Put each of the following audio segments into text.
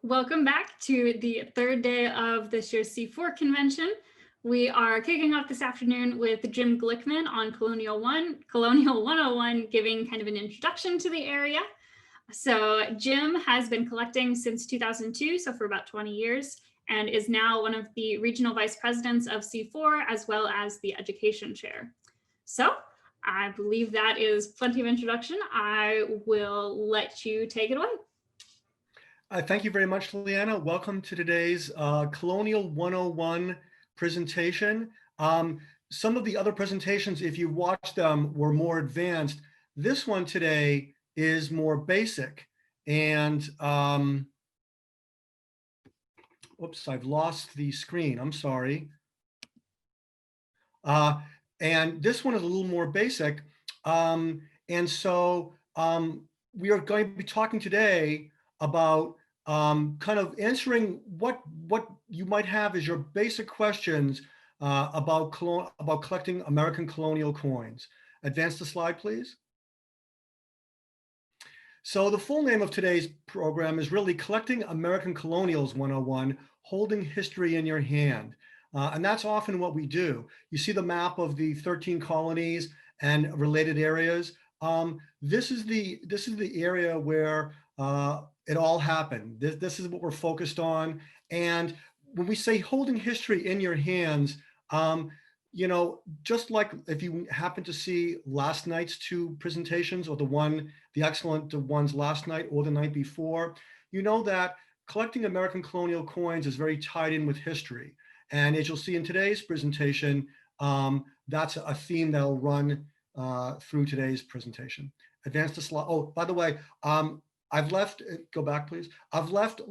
Welcome back to the third day of this year's C4 convention. We are kicking off this afternoon with Jim Glickman on Colonial 101, giving kind of an introduction to the area. So Jim has been collecting since 2002, so for about 20 years, and is now one of the regional vice presidents of C4, as well as the education chair. So I believe that is plenty of introduction. I will let you take it away. Thank you very much, Leanna. Welcome to today's Colonial 101 presentation. Some of the other presentations, if you watched them, were more advanced. This one today is more basic. And, oops, I've lost the screen. I'm sorry. And this one is a little more basic. And so we are going to be talking today about kind of answering what you might have as your basic questions about collecting American colonial coins. Advance the slide, please. So the full name of today's program is really Collecting American Colonials 101, Holding History in Your Hand. And that's often what we do. You see the map of the 13 colonies and related areas. This is the area where it all happened. This is what we're focused on. And when we say holding history in your hands, you know, just like if you happen to see last night's two presentations, or the excellent ones last night or the night before, you know that collecting American colonial coins is very tied in with history. And as you'll see in today's presentation, that's a theme that'll run through today's presentation. Advance the slide. Oh, by the way, I've left, go back please. I've left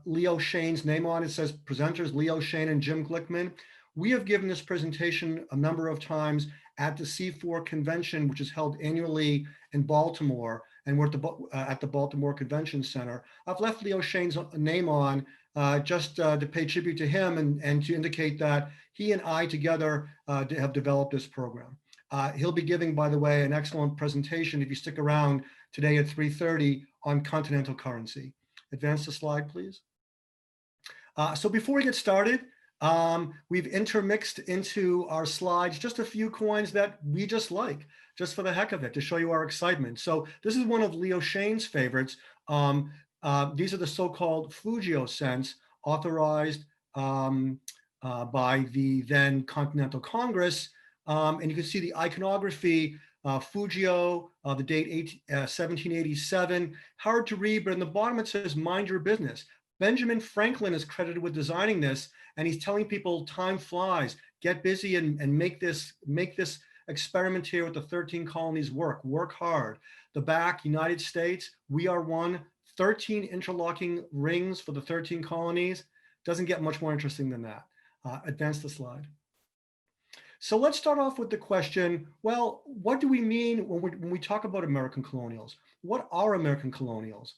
Leo Shane's name on. It says presenters Leo Shane and Jim Glickman. We have given this presentation a number of times at the C4 convention, which is held annually in Baltimore, and we're at the Baltimore Convention Center. I've left Leo Shane's name on just to pay tribute to him and to indicate that he and I together have developed this program. He'll be giving, by the way, an excellent presentation if you stick around today at 3:30 on continental currency. Advance the slide, please. So before we get started, we've intermixed into our slides just a few coins that we just like, just for the heck of it, to show you our excitement. So this is one of Leo Shane's favorites. These are the so-called Fugio cents, authorized by the then Continental Congress. And you can see the iconography, Fugio, the date 1787, hard to read, but in the bottom it says, mind your business. Benjamin Franklin is credited with designing this, and he's telling people time flies, get busy and make this experiment here with the 13 colonies work hard. The back, United States, we are one, 13 interlocking rings for the 13 colonies. Doesn't get much more interesting than that. Advance the slide. So let's start off with the question, well, what do we mean when we talk about American colonials? What are American colonials?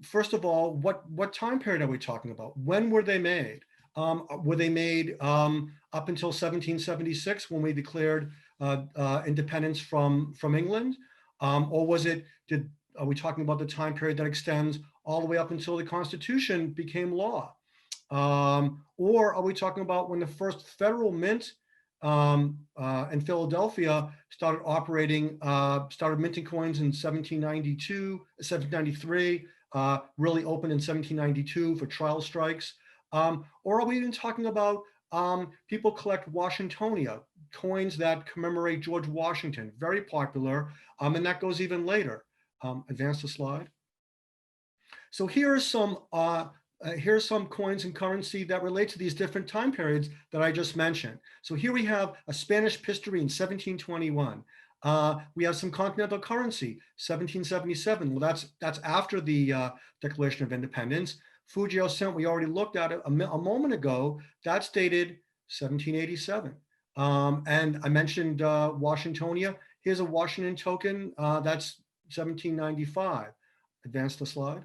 First of all, what time period are we talking about? When were they made? Were they made up until 1776 when we declared independence from England? Or are we talking about the time period that extends all the way up until the Constitution became law? Or are we talking about when the first federal mint in Philadelphia started operating, started minting coins in 1793, really opened in 1792 for trial strikes? Or are we even talking about people collect Washingtonia, coins that commemorate George Washington, very popular, and that goes even later. Advance the slide. So here are some here's some coins and currency that relate to these different time periods that I just mentioned. So here we have a Spanish piastre in 1721. We have some continental currency, 1777. Well, that's after the Declaration of Independence. Fugio cent, we already looked at it a moment ago. That's dated 1787. And I mentioned Washingtonia. Here's a Washington token. That's 1795. Advance the slide.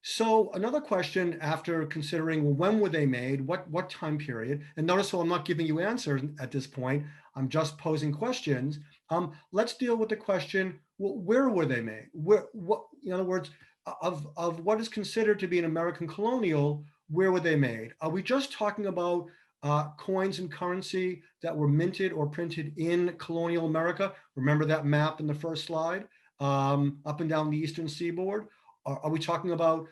So another question after considering, well, when were they made? What time period? And notice, so I'm not giving you answers at this point. I'm just posing questions. Let's deal with the question, well, where were they made? In other words, of what is considered to be an American colonial, where were they made? Are we just talking about coins and currency that were minted or printed in colonial America? Remember that map in the first slide, up and down the eastern seaboard? Are we talking about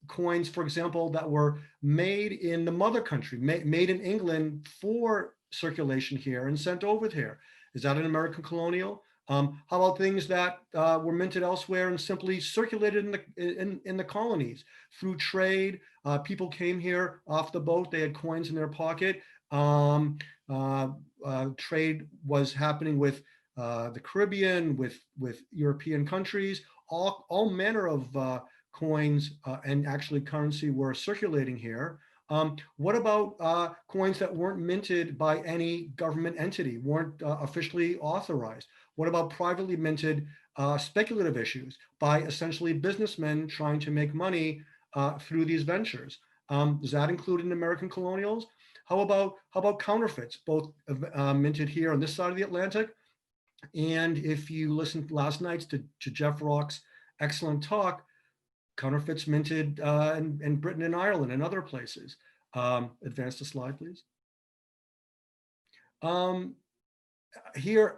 coins, for example, that were made in the mother country, made in England for circulation here and sent over here? Is that an American colonial? How about things that were minted elsewhere and simply circulated in the colonies through trade? People came here off the boat, they had coins in their pocket. Trade was happening with the Caribbean, with European countries. All manner of coins and actually currency were circulating here. What about coins that weren't minted by any government entity, weren't officially authorized? What about privately minted speculative issues by essentially businessmen trying to make money through these ventures? Does that include in American colonials? How about counterfeits, both minted here on this side of the Atlantic? And if you listened last night to Jeff Rock's excellent talk, counterfeits minted in Britain and Ireland and other places. Advance the slide, please. Here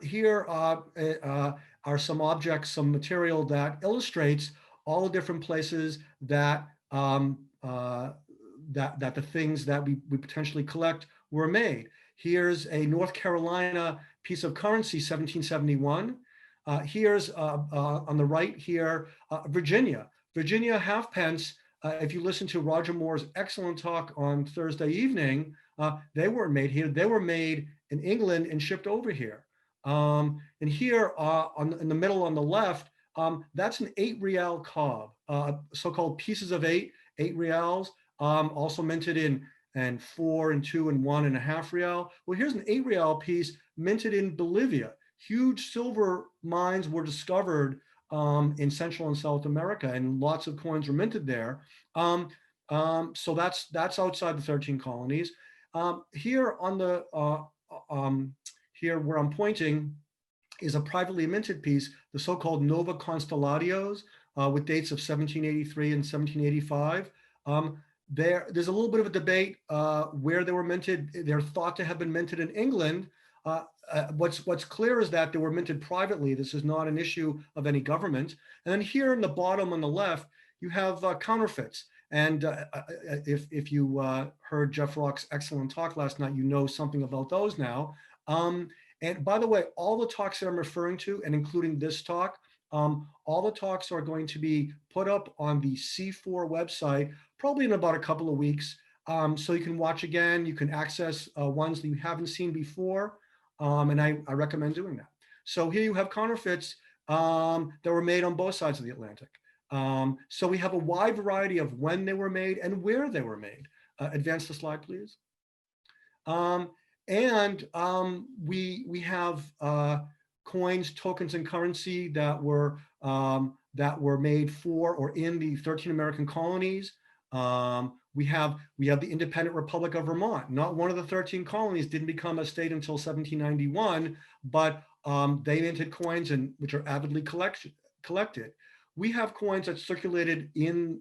are some objects, some material that illustrates all the different places that that the things that we potentially collect were made. Here's a North Carolina piece of currency, 1771. Here's on the right here, Virginia halfpence. If you listen to Roger Moore's excellent talk on Thursday evening, they weren't made here. They were made in England and shipped over here. And here in the middle on the left, that's an 8 real cob, so-called pieces of 8 reals, also minted in 4 and 2 and 1.5 real. Well, here's an 8 real piece minted in Bolivia. Huge silver mines were discovered in Central and South America, and lots of coins were minted there. So that's outside the 13 colonies. Here on the here where I'm pointing is a privately minted piece, the so-called Nova Constellarios, with dates of 1783 and 1785. There's a little bit of a debate where they were minted. They're thought to have been minted in England. What's clear is that they were minted privately. This is not an issue of any government. And then here in the bottom on the left, you have counterfeits. And if you heard Jeff Rock's excellent talk last night, you know something about those now. And by the way, all the talks that I'm referring to, and including this talk, all the talks are going to be put up on the C4 website, probably in about a couple of weeks. So you can watch again, you can access ones that you haven't seen before. And I recommend doing that. So here you have counterfeits that were made on both sides of the Atlantic. So we have a wide variety of when they were made and where they were made. Advance the slide, please. We have coins, tokens, and currency that were made for or in the 13 American colonies. We have the independent Republic of Vermont. Not one of the 13 colonies didn't become a state until 1791, but they minted coins which are avidly collected. We have coins that circulated in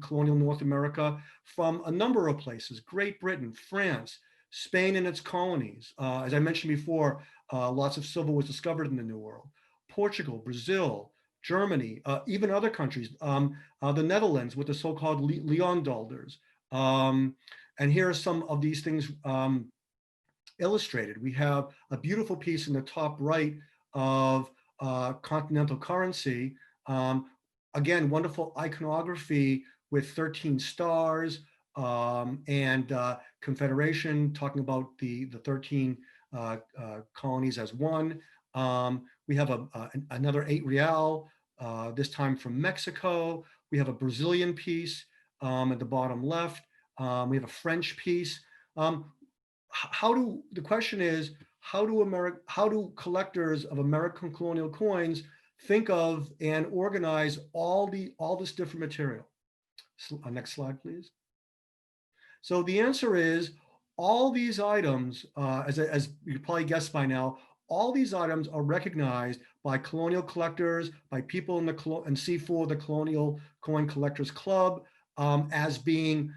colonial North America from a number of places: Great Britain, France, Spain and its colonies. As I mentioned before, lots of silver was discovered in the New World. Portugal, Brazil, Germany, even other countries, the Netherlands with the so-called Leondolders. And here are some of these things illustrated. We have a beautiful piece in the top right of continental currency. Again, wonderful iconography with 13 stars and Confederation, talking about the 13 colonies as one. We have another 8 real, this time from Mexico. We have a Brazilian piece at the bottom left. We have a French piece. The question is, how do collectors of American colonial coins think of and organize all this different material? Next slide, please. So the answer is all these items, as you probably guessed by now, All these items are recognized by colonial collectors, by people in the and C4, the Colonial Coin Collectors Club, as being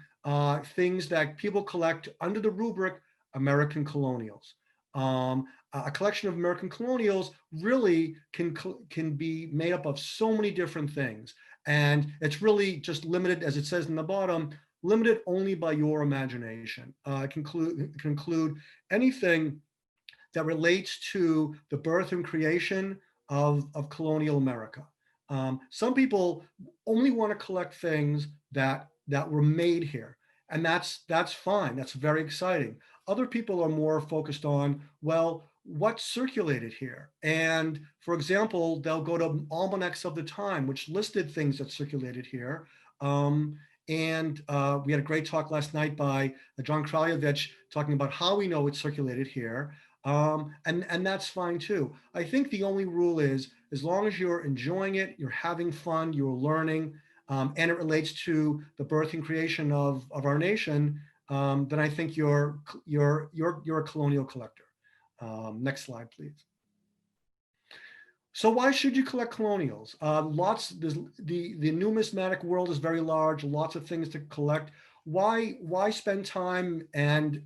things that people collect under the rubric American colonials. A collection of American colonials really can be made up of so many different things. And it's really just limited, as it says in the bottom, limited only by your imagination. It can include anything that relates to the birth and creation of colonial America. Some people only want to collect things that were made here, and that's fine. That's very exciting. Other people are more focused on, well, what circulated here? And for example, they'll go to almanacs of the time, which listed things that circulated here. And we had a great talk last night by John Kraljevich talking about how we know it circulated here. And that's fine too. I think the only rule is, as long as you're enjoying it, you're having fun, you're learning, and it relates to the birth and creation of our nation, then I think you're a colonial collector. Next slide, please. So why should you collect colonials? The numismatic world is very large, lots of things to collect. Why spend time and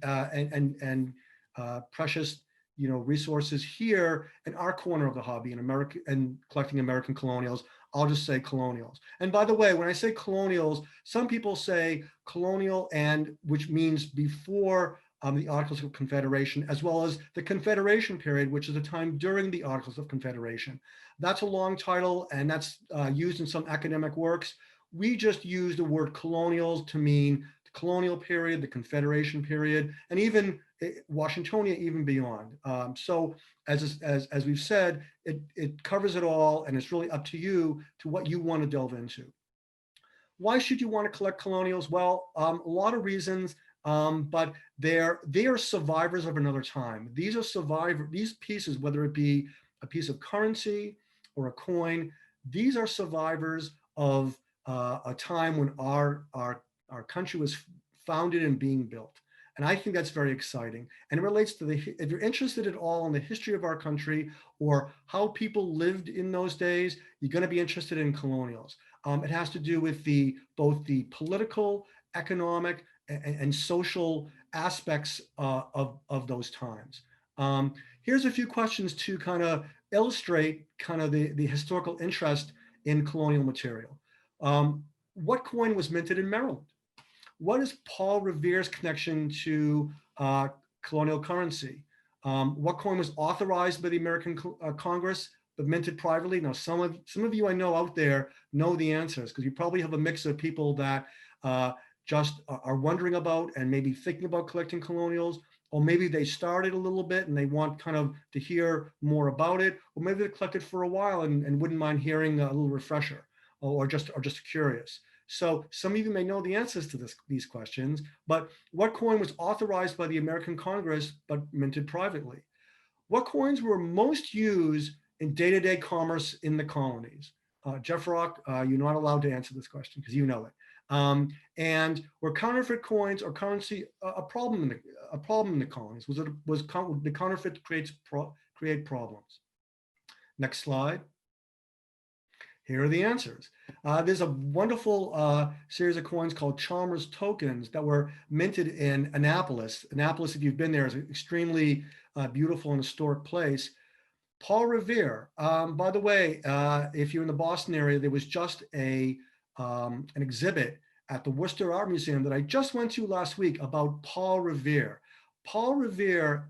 precious resources here in our corner of the hobby in America and collecting American colonials? I'll just say colonials. And by the way, when I say colonials, some people say colonial, and which means before the Articles of Confederation, as well as the Confederation period, which is the time during the Articles of Confederation. That's a long title, and that's used in some academic works. We just use the word colonials to mean the colonial period, the Confederation period, and even Washingtonia, even beyond. So as we've said, it covers it all, and it's really up to you to what you want to delve into. Why should you want to collect colonials? Well, a lot of reasons. But they are survivors of another time. These pieces, whether it be a piece of currency or a coin, these are survivors of a time when our country was founded and being built. And I think that's very exciting. And it relates to if you're interested at all in the history of our country or how people lived in those days, you're going to be interested in colonials. It has to do with both the political, economic, and social aspects of those times. Here's a few questions to kind of illustrate kind of the historical interest in colonial material. What coin was minted in Maryland? What is Paul Revere's connection to colonial currency? What coin was authorized by the American Congress but minted privately? Now, some of you I know out there know the answers, because you probably have a mix of people that just are wondering about and maybe thinking about collecting colonials, or maybe they started a little bit and they want kind of to hear more about it, or maybe they collected for a while and wouldn't mind hearing a little refresher, or just curious. So some of you may know the answers to these questions, but what coin was authorized by the American Congress but minted privately? What coins were most used in day-to-day commerce in the colonies? Jeff Rock, you're not allowed to answer this question because you know it. And were counterfeit coins or currency a problem in the colonies? Was the counterfeit create problems? Next slide. Here are the answers. There's a wonderful series of coins called Chalmers tokens that were minted in Annapolis. Annapolis, if you've been there, is an extremely beautiful and historic place. Paul Revere, by the way, if you're in the Boston area, there was just an exhibit at the Worcester Art Museum that I just went to last week about Paul Revere. Paul Revere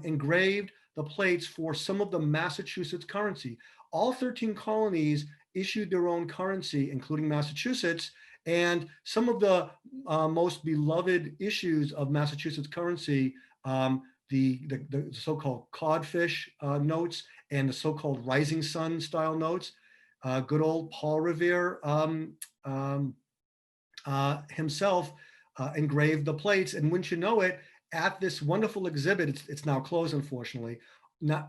engraved the plates for some of the Massachusetts currency. All 13 colonies issued their own currency, including Massachusetts, and some of the most beloved issues of Massachusetts currency, the so-called codfish notes and the so-called rising sun style notes. Good old Paul Revere himself engraved the plates, and wouldn't you know it, at this wonderful exhibit, it's now closed unfortunately,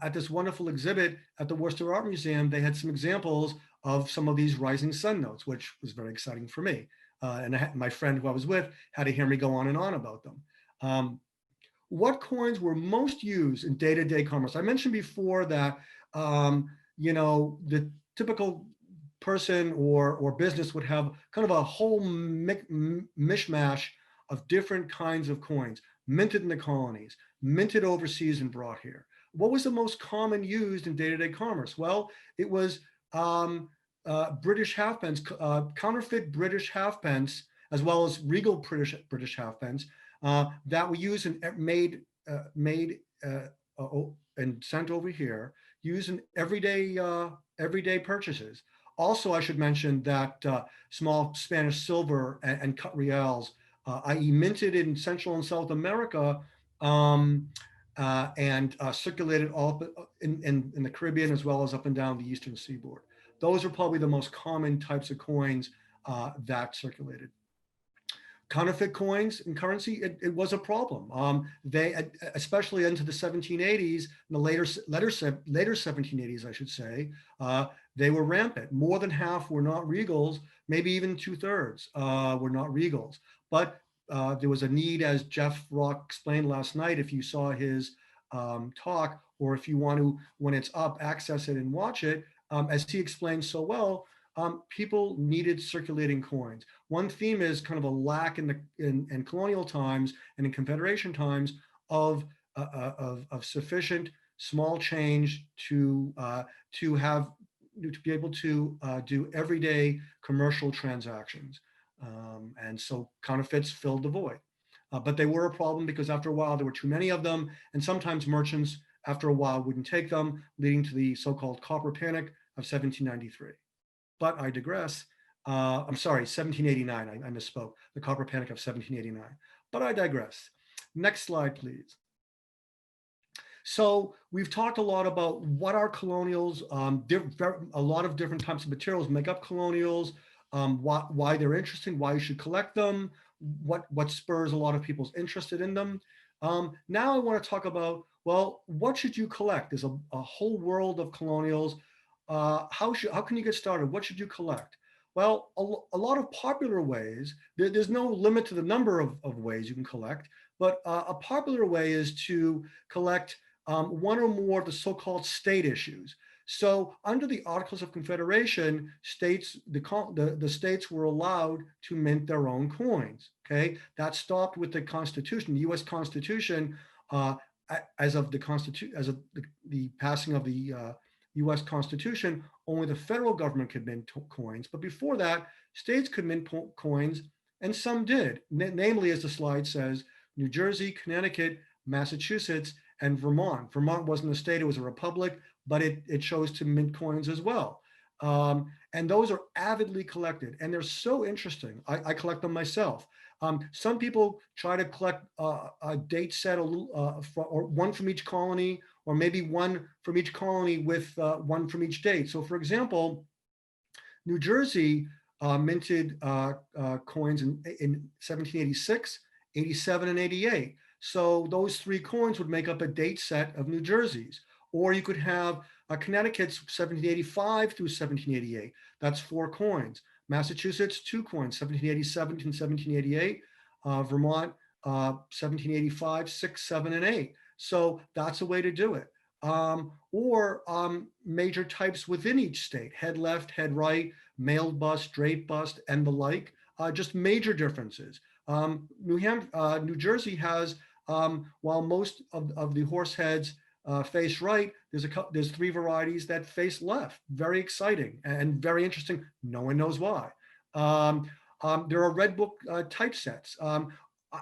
at this wonderful exhibit at the Worcester Art Museum, they had some examples of some of these rising sun notes, which was very exciting for me. And my friend who I was with had to hear me go on and on about them. what coins were most used in day-to-day commerce? I mentioned before that, the typical person or business would have kind of a whole mishmash of different kinds of coins, minted in the colonies, minted overseas and brought here. What was the most common used in day-to-day commerce? Well, it was British halfpence, counterfeit British halfpence, as well as regal British halfpence that we use and made and sent over here, used in everyday purchases. Also, I should mention that small Spanish silver and cut reals, i.e. minted in Central and South America, and circulated all in the Caribbean as well as up and down the eastern seaboard. Those are probably the most common types of coins that circulated. Counterfeit coins and currency, it was a problem. They, especially into the 1780s, the later 1780s, I should say, they were rampant. More than half were not regals, maybe even 2/3 were not regals. But there was a need, as Jeff Rock explained last night, if you saw his talk, or if you want to, when it's up, access it and watch it, as he explained so well, people needed circulating coins. One theme is kind of a lack in colonial times and in Confederation times of sufficient small change to be able to do everyday commercial transactions. And so counterfeits filled the void. But they were a problem because after a while there were too many of them, and sometimes merchants after a while wouldn't take them, leading to the so-called copper panic of 1793. But I digress. I'm sorry, 1789, I misspoke. The copper panic of 1789. But I digress. Next slide, please. So we've talked a lot about what are colonials, a lot of different types of materials make up colonials, why they're interesting, why you should collect them, what spurs a lot of people's interest in them. Now I want to talk about, well, what should you collect? There's a whole world of colonials. How can you get started? What should you collect? Well, a lot of popular ways, there's no limit to the number of ways you can collect, but a popular way is to collect one or more of the so-called state issues. So under the Articles of Confederation, the states were allowed to mint their own coins. Okay, that stopped with the Constitution, the U.S. Constitution, as of the passing of the U.S. Constitution. Only the federal government could mint coins, but before that, states could mint coins, and some did. Namely, as the slide says, New Jersey, Connecticut, Massachusetts, and Vermont. Vermont wasn't a state; it was a republic, but it chose to mint coins as well. And those are avidly collected, and they're so interesting. I collect them myself. Some people try to collect a date set, or one from each colony, or maybe one from each colony with one from each date. So for example, New Jersey minted coins in 1786, 87, and 88. So those three coins would make up a date set of New Jersey's. Or you could have Connecticut's 1785 through 1788. That's 4 coins. Massachusetts, 2 coins, 1787 to 1788. Vermont, 1785, 6, 7, and 8. So that's a way to do it. Or major types within each state: head left, head right, mailed bust, draped bust, and the like. Just major differences. New Jersey has, while most of the horse heads face right, there's 3 varieties that face left. Very exciting and very interesting. No one knows why. There are red book typesets.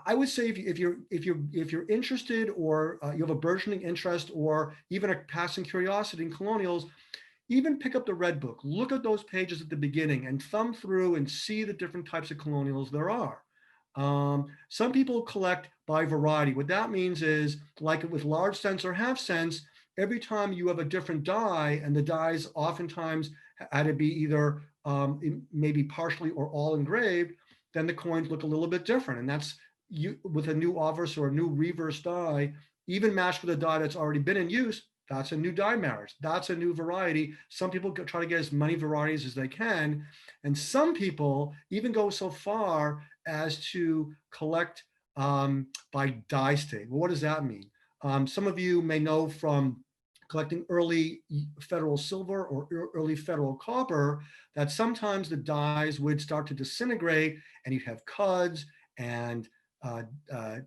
I would say if you're interested, or you have a burgeoning interest, or even a passing curiosity in colonials, even pick up the red book. Look at those pages at the beginning and thumb through and see the different types of colonials there are. Some people collect by variety. What that means is, like with large cents or half cents, every time you have a different die, and the dies oftentimes had to be either maybe partially or all engraved, then the coins look a little bit different. And that's with a new obverse or a new reverse die, even matched with a die that's already been in use. That's a new die marriage. That's a new variety. Some people try to get as many varieties as they can. And some people even go so far as to collect by die state. Well, what does that mean? Some of you may know from collecting early federal silver or early federal copper that sometimes the dies would start to disintegrate and you'd have cuds and uh, uh,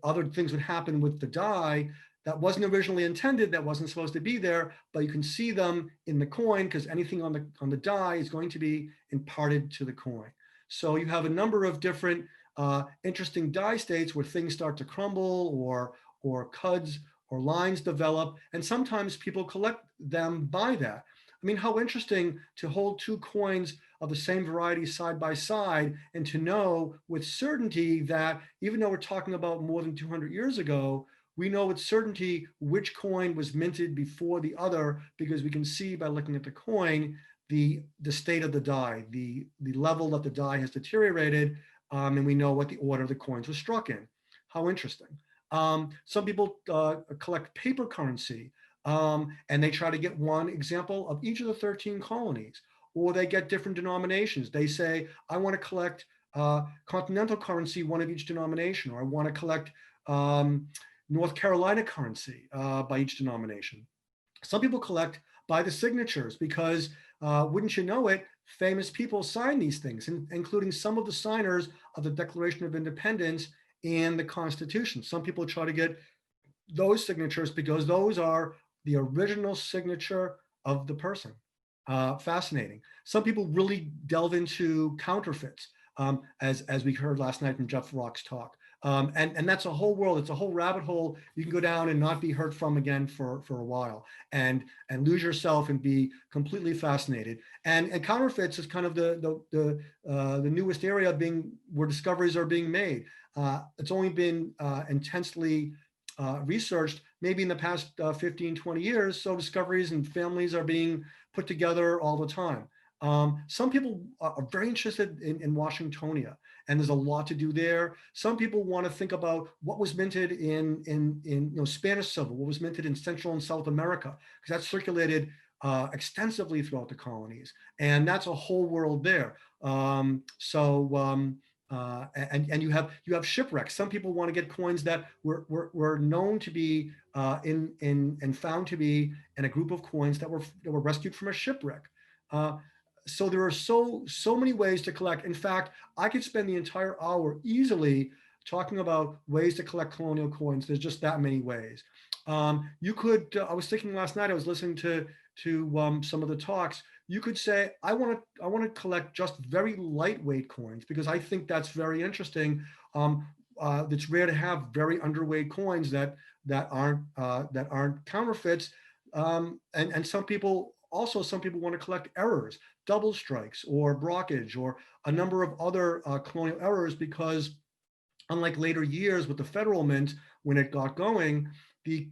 other things would happen with the die that wasn't originally intended, that wasn't supposed to be there, but you can see them in the coin because anything on the die is going to be imparted to the coin. So you have a number of different interesting die states where things start to crumble or cuds or lines develop, and sometimes people collect them by that. I mean, how interesting to hold two coins of the same variety side by side and to know with certainty that even though we're talking about more than 200 years ago, we know with certainty which coin was minted before the other because we can see by looking at the coin the state of the die, the level that the die has deteriorated, and we know what the order the coins were struck in. How interesting. Some people collect paper currency, and they try to get one example of each of the 13 colonies, or they get different denominations. They say, I want to collect continental currency, one of each denomination, or I want to collect North Carolina currency by each denomination. Some people collect by the signatures because wouldn't you know it, famous people sign these things, including some of the signers of the Declaration of Independence and the Constitution. Some people try to get those signatures because those are the original signature of the person. Fascinating. Some people really delve into counterfeits, as we heard last night from Jeff Rock's talk. And that's a whole world. It's a whole rabbit hole you can go down and not be heard from again for a while, and lose yourself and be completely fascinated. And counterfeits is kind of the newest area where discoveries are being made. It's only been intensely researched maybe in the past 15, 20 years. So discoveries and families are being put together all the time. Some people are very interested in Washingtonia, and there's a lot to do there. Some people want to think about what was minted in Spanish Civil, what was minted in Central and South America, because that circulated extensively throughout the colonies, and that's a whole world there. And you have shipwrecks. Some people want to get coins that were known to be and found to be in a group of coins that were rescued from a shipwreck. So there are so many ways to collect. In fact, I could spend the entire hour easily talking about ways to collect colonial coins. There's just that many ways. You could. I was thinking last night. I was listening to some of the talks. You could say, I want to collect just very lightweight coins because I think that's very interesting. It's rare to have very underweight coins that aren't counterfeits. And some people want to collect errors, double strikes, or brockage, or a number of other colonial errors because, unlike later years with the federal mint, when it got going, the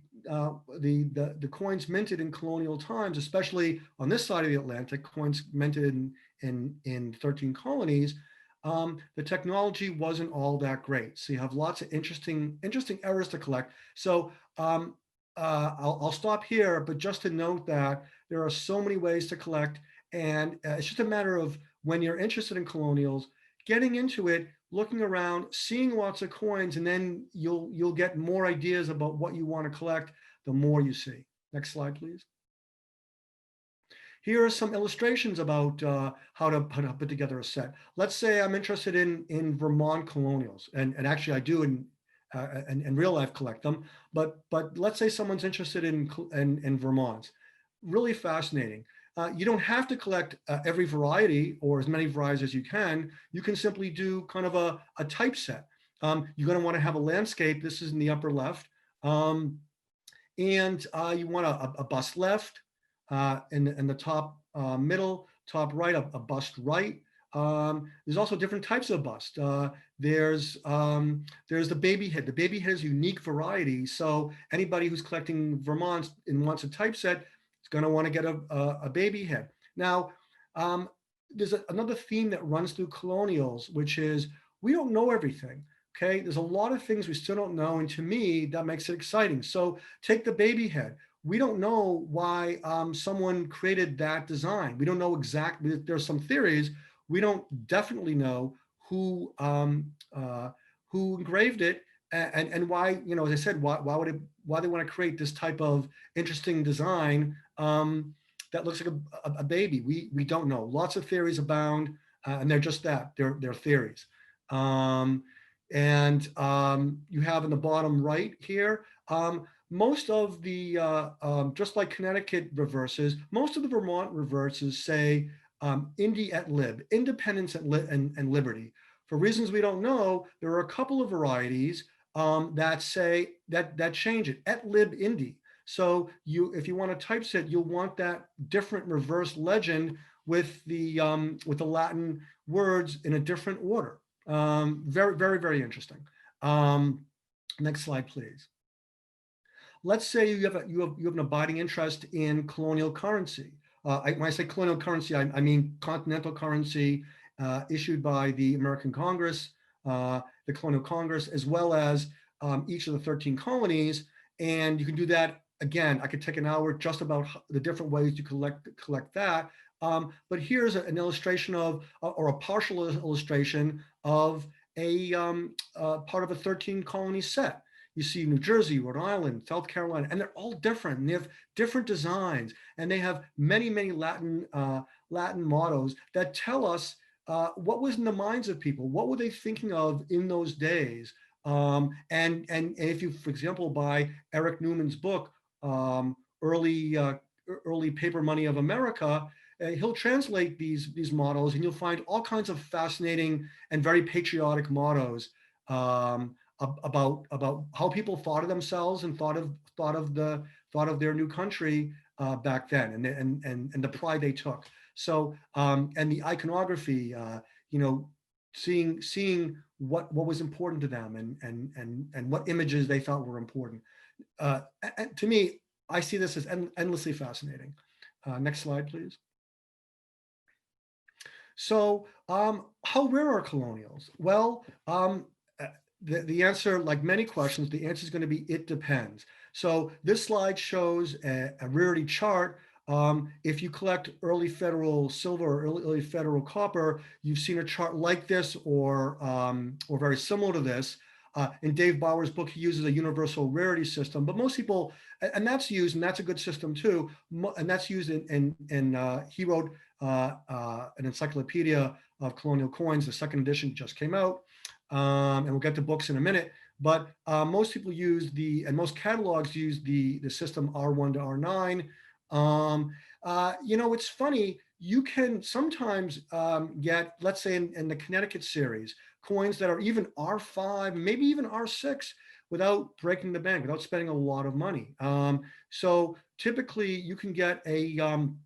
coins minted in colonial times, especially on this side of the Atlantic, coins minted in 13 colonies, the technology wasn't all that great. So you have lots of interesting errors to collect. So I'll stop here, but just to note that there are so many ways to collect, and it's just a matter of when you're interested in colonials, getting into it, looking around, seeing lots of coins, and then you'll get more ideas about what you want to collect the more you see. Next slide, please. Here are some illustrations about how to put together a set. Let's say I'm interested in Vermont colonials, and actually I do in real life collect them. But let's say someone's interested in Vermont. Really fascinating. You don't have to collect every variety or as many varieties as you can. You can simply do kind of a typeset. You're going to want to have a landscape. This is in the upper left. And you want a bust left, in the top middle, top right, a bust right. There's also different types of bust. There's the baby head. The baby head is a unique variety. So anybody who's collecting Vermont and wants a typeset is going to want to get a baby head. Now, there's another theme that runs through colonials, which is we don't know everything. Okay, there's a lot of things we still don't know, and to me, that makes it exciting. So take the baby head. We don't know why someone created that design. We don't know exactly. There's some theories. We don't definitely know who who engraved it, and why, as I said, why they want to create this type of interesting design that looks like a baby. We don't know. Lots of theories abound, and they're just that. They're theories. You have in the bottom right here, most of the, just like Connecticut reverses, most of the Vermont reverses say Indy et lib, independence and liberty. For reasons we don't know, there are a couple of varieties that say that change it, et lib Indy. So if you want to typeset, you'll want that different reverse legend with the Latin words in a different order. Very, very, very interesting. Next slide, please. Let's say you have an abiding interest in colonial currency. When I say colonial currency, I mean continental currency issued by the American Congress, the Colonial Congress, as well as each of the 13 colonies. And you can do that. Again, I could take an hour just about the different ways you collect that. But here's an illustration of, or a partial illustration of a part of a 13 colony set. You see New Jersey, Rhode Island, South Carolina, and they're all different. And they have different designs, and they have many, many Latin mottos that tell us what was in the minds of people. What were they thinking of in those days? And if you, for example, buy Eric Newman's book, Early Paper Money of America, he'll translate these mottos, and you'll find all kinds of fascinating and very patriotic mottos about how people thought of themselves and thought of their new country back then, and the pride they took. So and the iconography, seeing what was important to them, and what images they thought were important. And to me, I see this as endlessly fascinating. Next slide, please. So how rare are colonials? Well, the answer, like many questions, the answer is going to be it depends. So this slide shows a rarity chart. If you collect early federal silver or early federal copper, you've seen a chart like this or very similar to this. In Dave Bauer's book, he uses a universal rarity system, but most people, and that's used, and that's a good system too, and that's used he wrote an encyclopedia of colonial coins. The second edition just came out, and we'll get to books in a minute, but most people use and most catalogs use the system R1 to R9. It's funny, you can sometimes get, let's say in the Connecticut series, coins that are even R5, maybe even R6, without breaking the bank, without spending a lot of money. So typically you can get an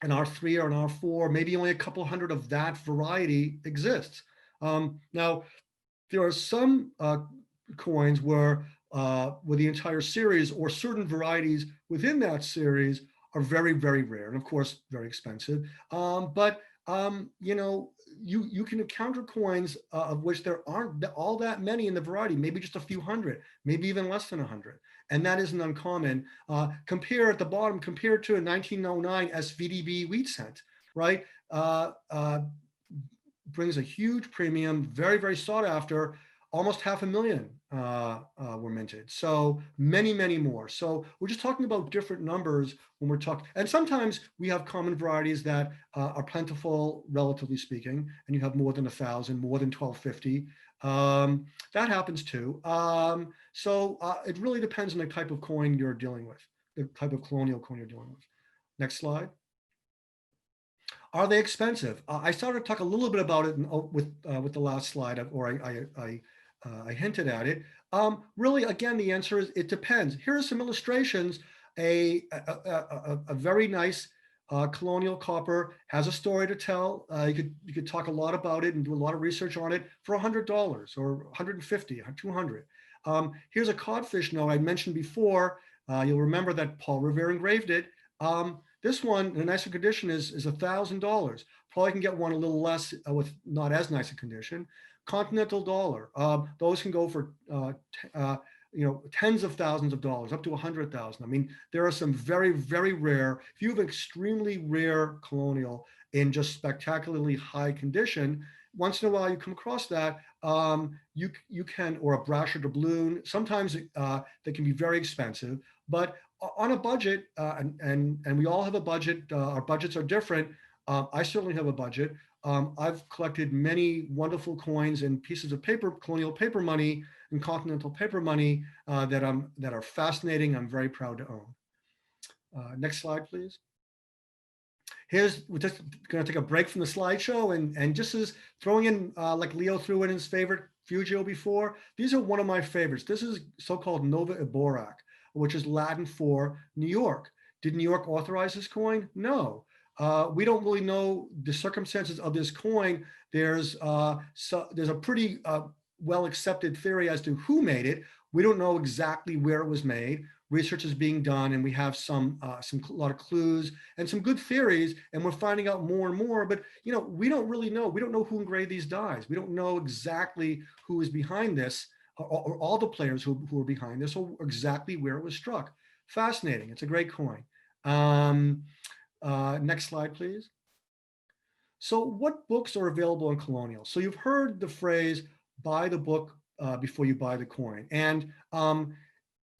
R3 or an R4, maybe only a couple hundred of that variety exists. Now, there are some coins where the entire series or certain varieties within that series are very, very rare, and of course, very expensive. But you can encounter coins of which there aren't all that many in the variety, maybe just a few hundred, maybe even less than 100. And that isn't uncommon. Compare at the bottom, compared to a 1909 SVDB wheat cent, right? Brings a huge premium, very, very sought after. Almost 500,000 were minted. So many, many more. So we're just talking about different numbers when we're talking. And sometimes we have common varieties that are plentiful, relatively speaking, and you have more than 1,000, more than 1,250. That happens too. So it really depends on the type of coin you're dealing with, the type of colonial coin you're dealing with. Next slide. Are they expensive? I started to talk a little bit about it with the last slide, or I hinted at it. Really, again, the answer is it depends. Here are some illustrations. A very nice colonial copper has a story to tell. You could talk a lot about it and do a lot of research on it for $100 or $150, $200. Here's a codfish note I mentioned before. You'll remember that Paul Revere engraved it. This one, in a nicer condition, is $1,000. Probably can get one a little less with not as nice a condition. Continental dollar. Those can go for tens of thousands of dollars, up to 100,000. I mean, there are some very, very rare. If you have extremely rare colonial in just spectacularly high condition, once in a while you come across that, you can, or a brasher doubloon. Sometimes they can be very expensive, but on a budget, and we all have a budget. Our budgets are different. I certainly have a budget. I've collected many wonderful coins and pieces of paper, colonial paper money and continental paper money that are fascinating. I'm very proud to own. Next slide, please. We're just going to take a break from the slideshow and just as throwing in, like Leo threw in his favorite Fugio before, these are one of my favorites. This is so-called Nova Iborak, which is Latin for New York. Did New York authorize this coin? No. We don't really know the circumstances of this coin. There's a pretty well accepted theory as to who made it. We don't know exactly where it was made. Research is being done, and we have a lot of clues and some good theories, and we're finding out more and more. But we don't really know. We don't know who engraved these dies. We don't know exactly who is behind this, or all the players who are behind this, or exactly where it was struck. Fascinating. It's a great coin. Next slide, please. So, what books are available on Colonial? So, you've heard the phrase "buy the book before you buy the coin," and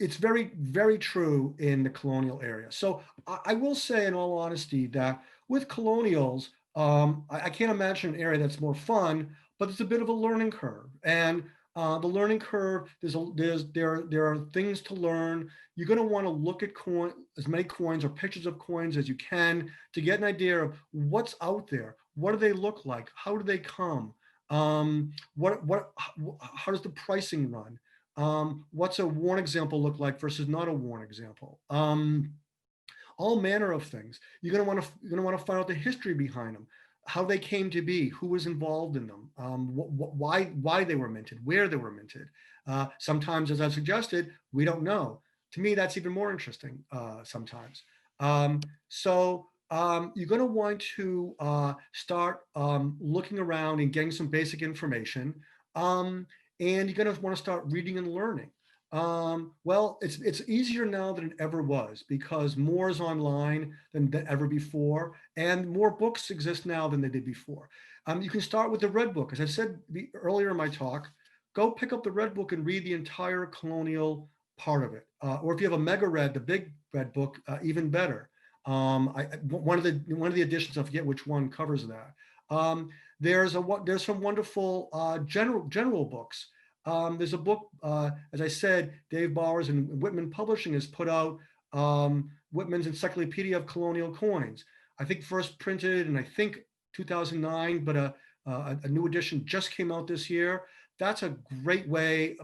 it's very, very true in the Colonial area. So I will say, in all honesty, that with Colonials, I can't imagine an area that's more fun, but it's a bit of a learning curve. And the learning curve, there are things to learn. You're going to want to look at as many coins or pictures of coins as you can to get an idea of what's out there. What do they look like? How do they come? How does the pricing run? What's a worn example look like versus not a worn example? All manner of things. You're going to want to find out the history behind them, how they came to be, who was involved in them, why they were minted, where they were minted. Sometimes, as I've suggested, we don't know. To me, that's even more interesting sometimes. You're going to want to start looking around and getting some basic information. And you're going to want to start reading and learning. Well, it's easier now than it ever was because more is online than ever before, and more books exist now than they did before. You can start with the Red Book. As I said earlier in my talk, go pick up the Red Book and read the entire Colonial part of it. Or if you have a Mega Red, the big Red Book, even better. One of the editions, I forget which one, covers that. There's some wonderful general books. There's a book, as I said, Dave Bowers and Whitman Publishing has put out Whitman's Encyclopedia of Colonial Coins. I think first printed in 2009, but a new edition just came out this year. That's a great way,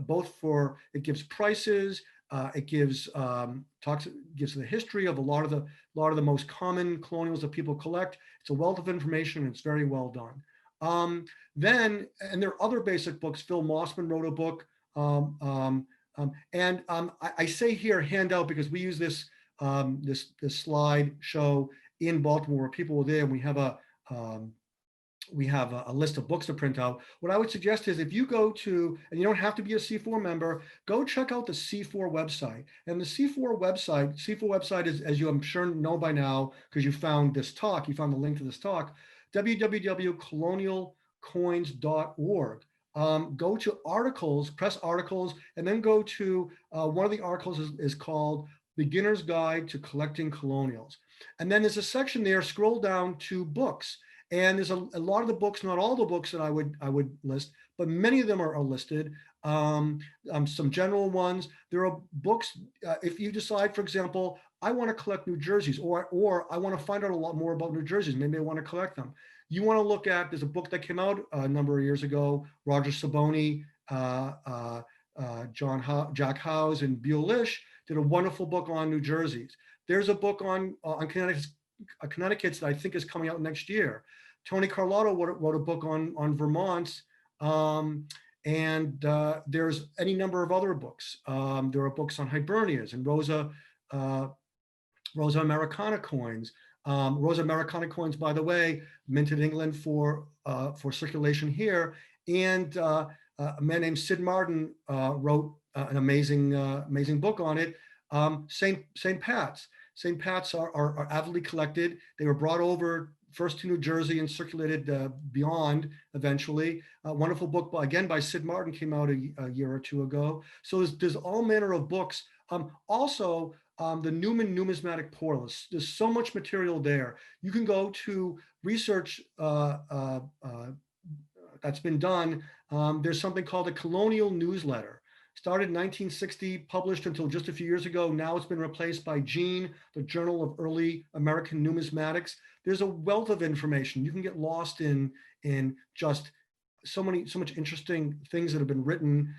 it gives prices, it gives the history of a lot of the most common colonials that people collect. It's a wealth of information, and it's very well done. And there are other basic books. Phil Mossman wrote a book, I say here handout because we use this slide show in Baltimore where people were there, and we have a list of books to print out. What I would suggest is if you go to, and you don't have to be a C4 member, go check out the C4 website. And the C4 website is, as you I'm sure know by now, because you found the link to this talk, www.colonialcoins.org. Go to articles, press articles, and then go to one of the articles is called Beginner's Guide to Collecting Colonials. And then there's a section there, scroll down to books. And there's a lot of the books, not all the books that I would list, but many of them are listed. Some general ones. There are books, if you decide, for example, I want to collect New Jerseys, or I want to find out a lot more about New Jerseys. Maybe I want to collect them. You want to look at, there's a book that came out a number of years ago, Roger Saboni, Jack Howes, and Buell-Lish did a wonderful book on New Jerseys. There's a book on Connecticut's that I think is coming out next year. Tony Carlotto wrote a book on Vermont's, and there's any number of other books. There are books on Hibernias and Rosa Americana coins. Rosa Americana coins, by the way, minted in England for circulation here. And a man named Sid Martin wrote an amazing book on it. St. Pat's. St. Pat's are avidly collected. They were brought over first to New Jersey and circulated beyond eventually. A wonderful book, again, by Sid Martin came out a year or two ago. So there's all manner of books. Also, the Newman Numismatic Portal, there's so much material there. You can go to research that's been done. There's something called a Colonial newsletter. Started in 1960, published until just a few years ago. Now it's been replaced by Gene, the Journal of Early American Numismatics. There's a wealth of information. You can get lost in just so much interesting things that have been written,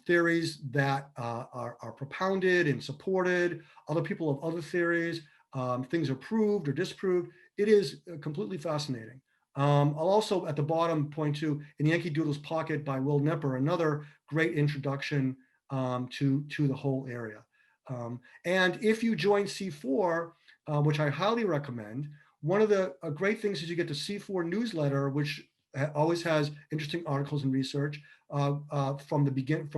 theories that are propounded and supported. Other people have other theories. Things are proved or disproved. It is completely fascinating. I'll also at the bottom point to In Yankee Doodle's Pocket by Will Nipper, another great introduction to the whole area. And if you join C4, which I highly recommend, one of the great things is you get the C4 newsletter, which always has interesting articles and research from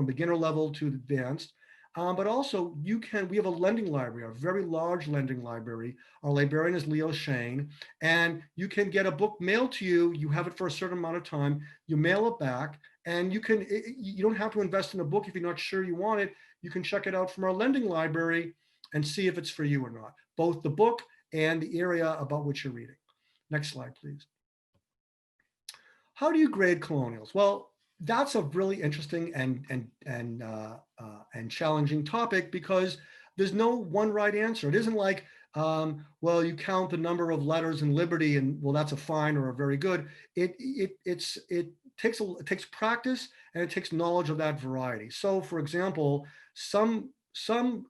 beginner level to advanced. But also we have a lending library, a very large lending library. Our librarian is Leo Shane, and you can get a book mailed to you. You have it for a certain amount of time. You mail it back, and you don't have to invest in a book if you're not sure you want it. You can check it out from our lending library and see if it's for you or not, both the book and the area about which you're reading. Next slide, please. How do you grade colonials? Well, that's a really interesting and challenging topic because there's no one right answer. It isn't like, well, you count the number of letters in Liberty and well, that's a fine or a very good. It takes practice and it takes knowledge of that variety. So, for example,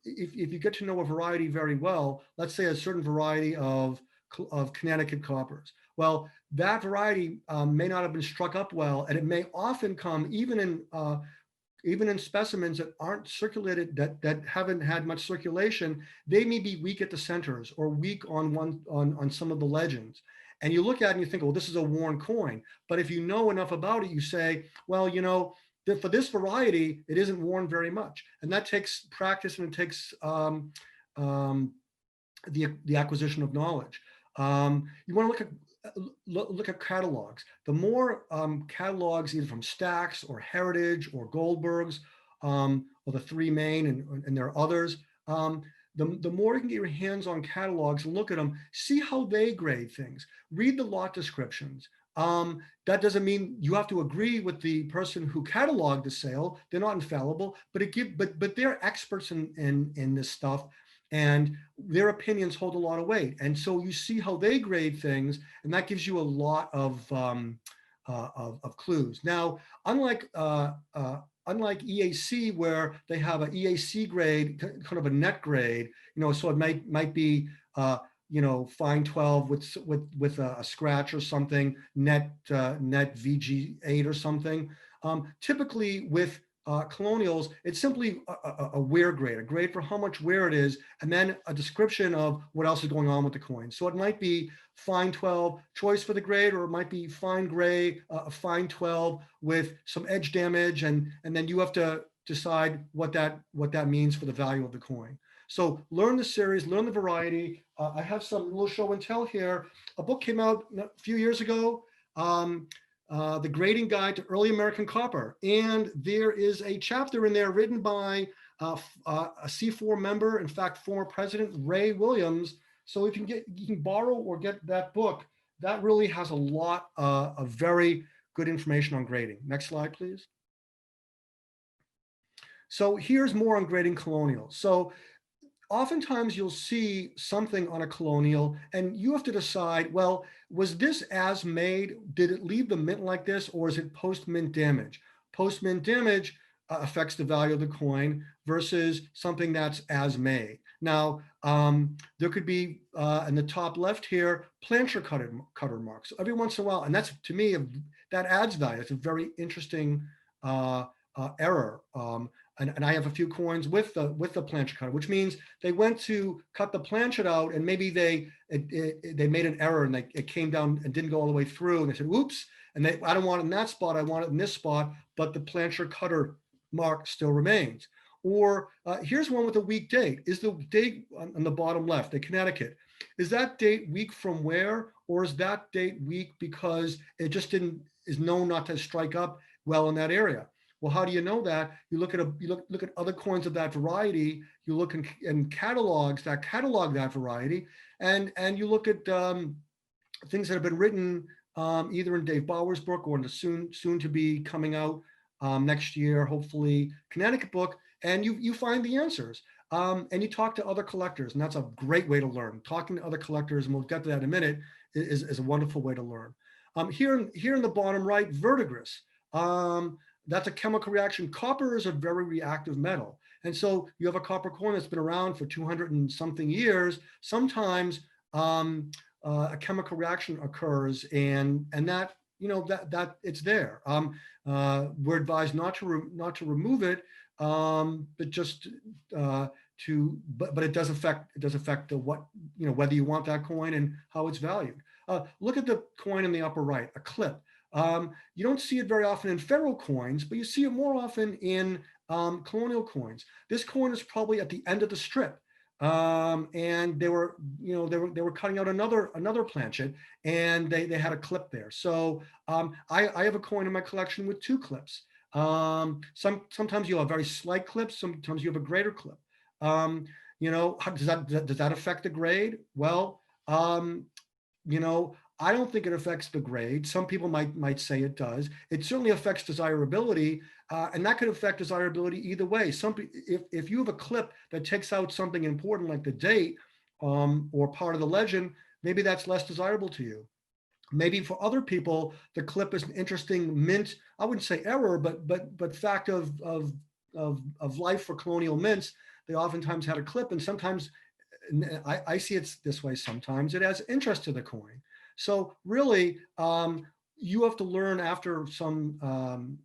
if you get to know a variety very well, let's say a certain variety of Connecticut coppers. Well, that variety may not have been struck up well, and it may often come even in specimens that aren't circulated, that haven't had much circulation. They may be weak at the centers or weak on some of the legends. And you look at it and you think, well, this is a worn coin. But if you know enough about it, you say, well, for this variety, it isn't worn very much, and that takes practice and it takes the acquisition of knowledge. You want to look at catalogs. The more catalogs, either from Stax or Heritage or Goldberg's, or the Three Main, and there are others, the more you can get your hands on catalogs and look at them, see how they grade things, read the lot descriptions. That doesn't mean you have to agree with the person who cataloged the sale. They're not infallible, but they're experts in this stuff, and their opinions hold a lot of weight. And so you see how they grade things, and that gives you a lot of clues. Now, unlike EAC, where they have an EAC grade, kind of a net grade, so it might be fine 12 with a scratch or something, net VG8 or something. Typically with colonials, it's simply a wear grade, a grade for how much wear it is, and then a description of what else is going on with the coin. So it might be fine 12 choice for the grade, or it might be fine gray, a fine 12 with some edge damage, and then you have to decide what that means for the value of the coin. So learn the series, learn the variety. I have some little show and tell here. A book came out a few years ago, The Grading Guide to Early American Copper. And there is a chapter in there written by a C4 member, in fact, former President Ray Williams. So if you can borrow or get that book, that really has a lot of very good information on grading. Next slide, please. So here's more on grading colonials. So oftentimes you'll see something on a colonial and you have to decide, well, was this as made? Did it leave the mint like this, or is it post-mint damage? Post-mint damage affects the value of the coin versus something that's as made. Now, there could be, in the top left here, plancher cutter marks. So every once in a while, and that's, to me, that adds value. It's a very interesting error. And I have a few coins with the planchet cutter, which means they went to cut the planchet out, and maybe they made an error and it came down and didn't go all the way through, and they said, "Oops!" And I don't want it in that spot. I want it in this spot, but the planchet cutter mark still remains. Or here's one with a week date. Is the date on the bottom left, the Connecticut, is that date weak from where? Or is that date weak because it just is known not to strike up well in that area? Well, how do you know that? You look at other coins of that variety. You look in catalogs that catalog that variety, and you look at things that have been written either in Dave Bauer's book or in the soon to be coming out next year, hopefully, Connecticut book, and you find the answers. And you talk to other collectors, and that's a great way to learn. Talking to other collectors, and we'll get to that in a minute, is a wonderful way to learn. Here in the bottom right, verdigris. That's a chemical reaction. Copper is a very reactive metal. And so you have a copper coin that's been around for 200 and something years. Sometimes a chemical reaction occurs, and that that it's there. We're advised not to remove it, but just but it does affect the what whether you want that coin and how it's valued. Look at the coin in the upper right, a clip. You don't see it very often in federal coins, but you see it more often in colonial coins. This coin is probably at the end of the strip. And they were cutting out another planchet, and they had a clip there. So I have a coin in my collection with two clips. Sometimes you have very slight clips. Sometimes you have a greater clip. Does that affect the grade? Well, I don't think it affects the grade. Some people might say it does. It certainly affects desirability, and that could affect desirability either way. If you have a clip that takes out something important like the date or part of the legend, maybe that's less desirable to you. Maybe for other people, the clip is an interesting mint. I wouldn't say error, but fact of life for colonial mints. They oftentimes had a clip, and sometimes I see it this way. Sometimes it has interest to the coin. So really, you have to learn after some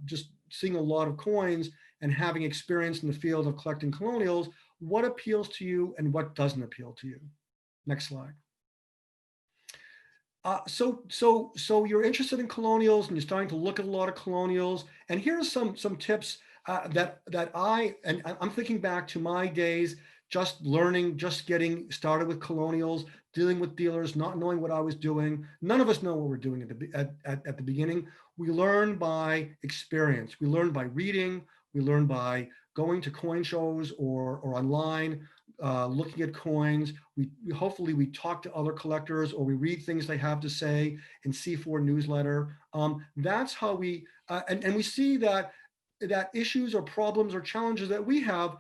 just seeing a lot of coins and having experience in the field of collecting colonials, what appeals to you and what doesn't appeal to you. Next slide. So you're interested in colonials and you're starting to look at a lot of colonials. And here are some tips that I'm thinking back to my days, just learning, just getting started with colonials, dealing with dealers, not knowing what I was doing. None of us know what we're doing at the beginning. We learn by experience. We learn by reading. We learn by going to coin shows or online, looking at coins. We hopefully talk to other collectors, or we read things they have to say in C4 newsletter. That's how we, and we see that issues or problems or challenges that we have,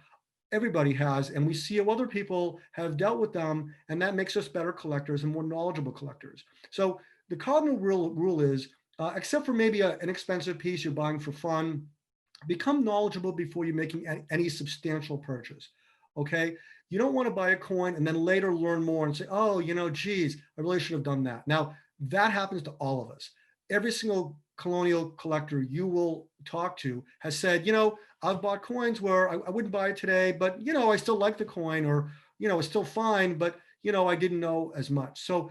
everybody has, and we see how other people have dealt with them, and that makes us better collectors and more knowledgeable collectors. So the cardinal rule is, except for maybe an expensive piece you're buying for fun, become knowledgeable before you're making any substantial purchase. Okay, you don't want to buy a coin and then later learn more and say, oh, geez, I really should have done that. Now that happens to all of us. Every single colonial collector you will talk to has said, I've bought coins where I wouldn't buy it today, but I still like the coin, or it's still fine, but I didn't know as much. So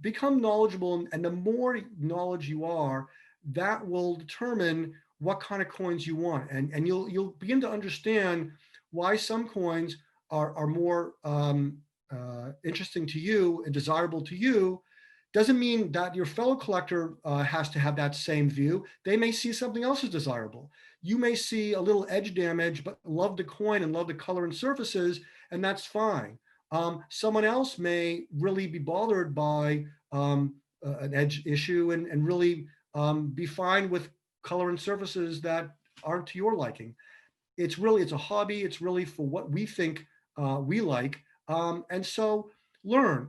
become knowledgeable, and the more knowledge you are, that will determine what kind of coins you want, and you'll begin to understand why some coins are more interesting to you and desirable to you. Doesn't mean that your fellow collector has to have that same view. They may see something else as desirable. You may see a little edge damage, but love the coin and love the color and surfaces, and that's fine. Someone else may really be bothered by an edge issue and really be fine with color and surfaces that aren't to your liking. It's a hobby. It's really for what we think we like. And so learn,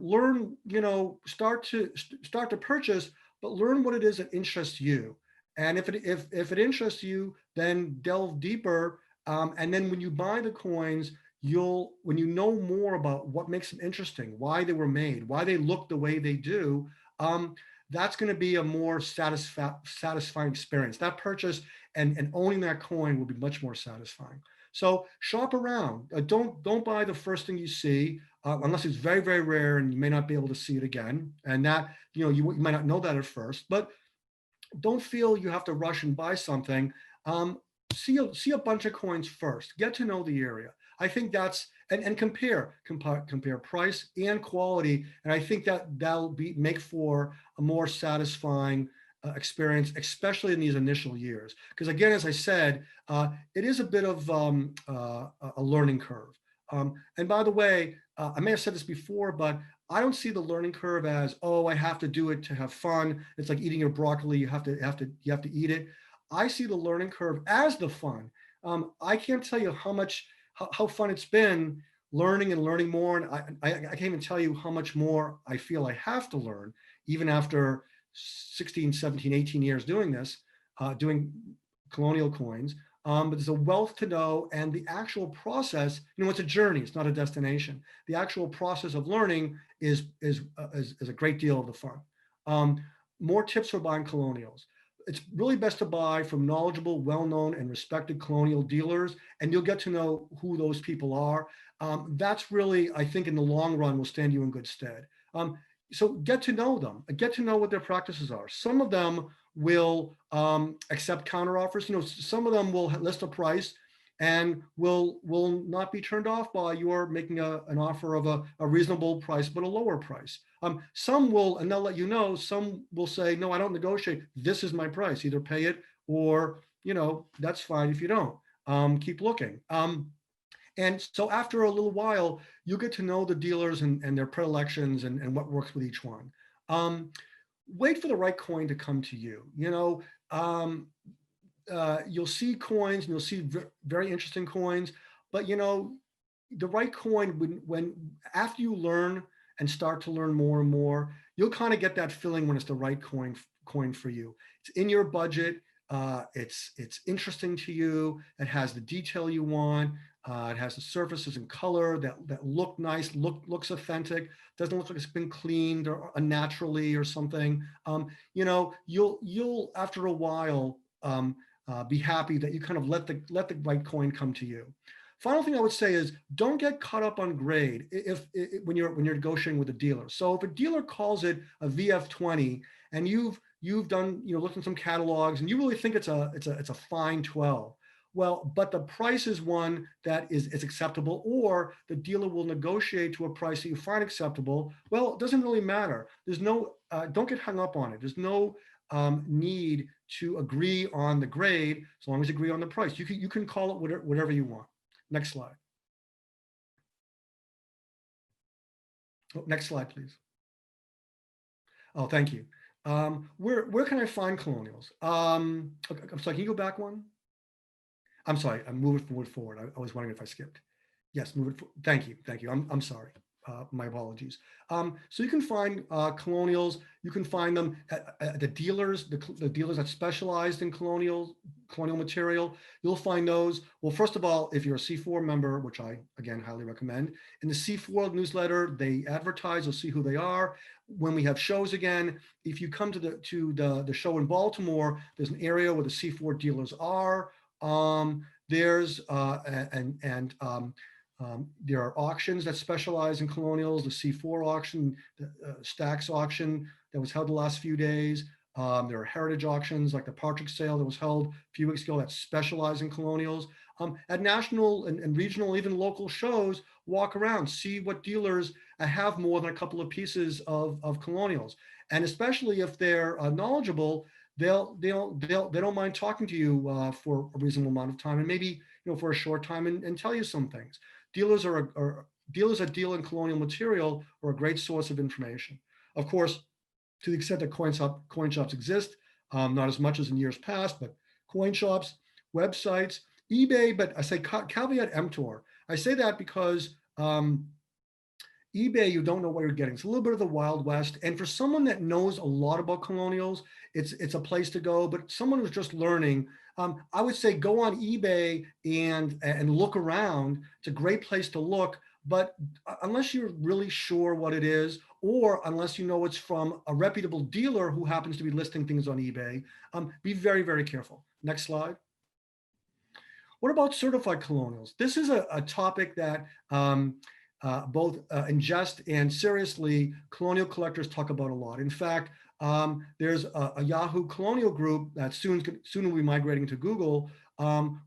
start to purchase, but learn what it is that interests you. And if it interests you, then delve deeper. And then when you buy the coins, when you know more about what makes them interesting, why they were made, why they look the way they do, that's going to be a more satisfying experience. That purchase and owning that coin will be much more satisfying. So shop around. Don't buy the first thing you see, unless it's very, very rare and you may not be able to see it again. And that, you might not know that at first, but don't feel you have to rush and buy something. see a bunch of coins first. Get to know the area. I think that's and compare price and quality, and I think that'll make for a more satisfying experience, especially in these initial years. Because again, as I said, it is a bit of a learning curve. And by the way, I may have said this before, but I don't see the learning curve as, oh, I have to do it to have fun. It's like eating your broccoli. You have to eat it. I see the learning curve as the fun. I can't tell you how fun it's been learning and learning more. And I can't even tell you how much more I feel I have to learn, even after 16, 17, 18 years doing this, doing colonial coins. But there's a wealth to know, and the actual process, it's a journey, it's not a destination. The actual process of learning is a great deal of the fun. More tips for buying colonials. It's really best to buy from knowledgeable, well-known, and respected colonial dealers, and you'll get to know who those people are. That's really, I think, in the long run, will stand you in good stead. So get to know them, get to know what their practices are. Some of them will accept counteroffers. Some of them will list a price and will not be turned off by your making an offer of a reasonable price, but a lower price. Some will, and they'll let you know, some will say, no, I don't negotiate. This is my price. Either pay it or, that's fine if you don't. Keep looking. And so after a little while, you get to know the dealers and their predilections and what works with each one. Wait for the right coin to come to you. You'll see coins and you'll see very interesting coins, but the right coin, when after you learn and start to learn more and more, you'll kind of get that feeling when it's the right coin for you. It's in your budget. It's interesting to you. It has the detail you want. It has the surfaces and color that look nice, looks authentic, doesn't look like it's been cleaned or unnaturally or something. You'll after a while be happy that you kind of let the right coin come to you. Final thing I would say is don't get caught up on grade when you're negotiating with a dealer. So if a dealer calls it a VF20 and you've done looked at some catalogs and you really think it's a fine 12. Well, but the price is one that is acceptable, or the dealer will negotiate to a price that you find acceptable. Well, it doesn't really matter. There's no, don't get hung up on it. There's no need to agree on the grade as long as you agree on the price. You can call it whatever you want. Next slide. Oh, next slide, please. Oh, thank you. Where can I find colonials? I'm sorry, can you go back one? I'm sorry, I'm moving forward. I was wondering if I skipped. Yes, move it. Thank you. I'm sorry. My apologies. So you can find colonials. You can find them at the dealers, the dealers that specialized in colonial material. You'll find those. Well, first of all, if you're a C4 member, which I again highly recommend, in the C4 newsletter, they advertise. You'll see who they are. When we have shows again, if you come to the show in Baltimore, there's an area where the C4 dealers are. There's there are auctions that specialize in colonials, the C4 auction, the Stacks auction that was held the last few days. There are heritage auctions like the Partridge sale that was held a few weeks ago that specialize in colonials. At national and regional, even local shows, walk around, see what dealers have more than a couple of pieces of colonials. And especially if they're knowledgeable, they don't mind talking to you for a reasonable amount of time, and maybe for a short time, and tell you some things. Dealers that deal in colonial material are a great source of information. Of course, to the extent that coin shops exist, not as much as in years past, but coin shops, websites, eBay. But I say caveat emptor. I say that because eBay, you don't know what you're getting. It's a little bit of the Wild West. And for someone that knows a lot about colonials, it's a place to go. But someone who's just learning, I would say go on eBay and look around. It's a great place to look. But unless you're really sure what it is, or unless you know it's from a reputable dealer who happens to be listing things on eBay, be very, very careful. Next slide. What about certified colonials? This is a topic that both in jest and seriously, colonial collectors talk about a lot. In fact, there's a Yahoo colonial group that soon will be migrating to Google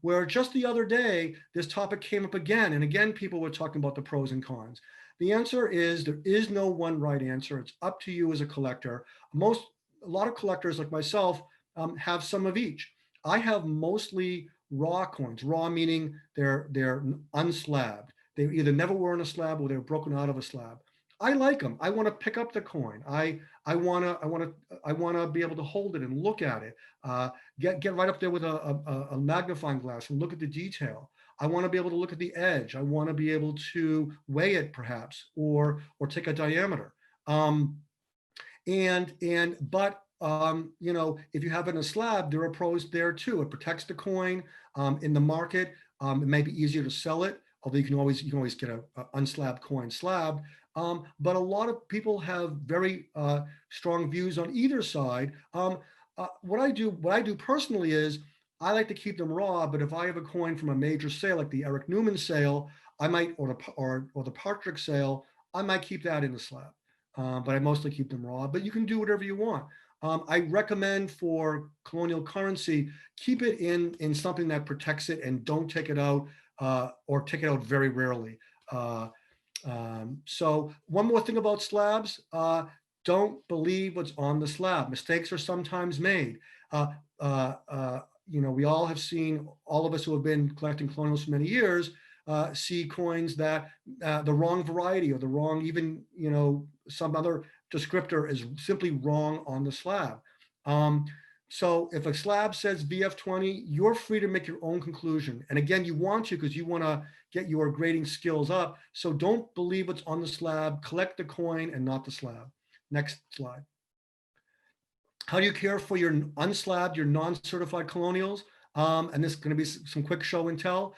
where just the other day, this topic came up again, and again, people were talking about the pros and cons. The answer is there is no one right answer. It's up to you as a collector. A lot of collectors like myself have some of each. I have mostly raw coins, raw meaning they're unslabbed. They either never were in a slab or they were broken out of a slab. I like them. I want to pick up the coin. I want to be able to hold it and look at it. Get right up there with a magnifying glass and look at the detail. I want to be able to look at the edge. I want to be able to weigh it perhaps, or take a diameter. But you know, if you have it in a slab, there are pros there too. It protects the coin in the market. It may be easier to sell it, although you can always get a unslabbed coin slabbed. But a lot of people have very strong views on either side. What I do personally is I like to keep them raw. But if I have a coin from a major sale, like the Eric Newman sale, I might, or the Partridge sale, I might keep that in the slab. But I mostly keep them raw. But you can do whatever you want. I recommend for colonial currency, keep it in something that protects it, and don't take it out or take it out very rarely. So one more thing about slabs, don't believe what's on the slab. Mistakes are sometimes made. You know, we all have seen, all of us who have been collecting colonials for many years, see coins that the wrong variety or the wrong, even, you know, some other descriptor is simply wrong on the slab. So if a slab says VF20, you're free to make your own conclusion. And again, you want to, because you want to get your grading skills up. So don't believe what's on the slab, collect the coin and not the slab. Next slide. How do you care for your unslabbed, your non-certified colonials? And this is going to be some quick show and tell.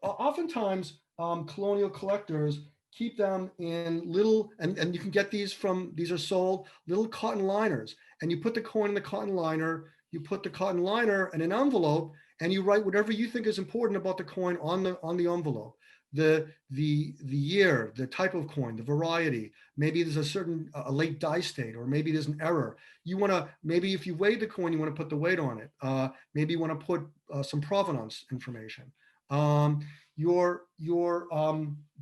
Oftentimes, colonial collectors keep them in little, and you can get these from, these are sold, little cotton liners. And you put the coin in the cotton liner, you put the cotton liner in an envelope, and you write whatever you think is important about the coin on the envelope. The year, the type of coin, the variety, maybe there's a certain late die state, or maybe there's an error. You want to, maybe if you weigh the coin, you want to put the weight on it. Maybe you want to put some provenance information. You're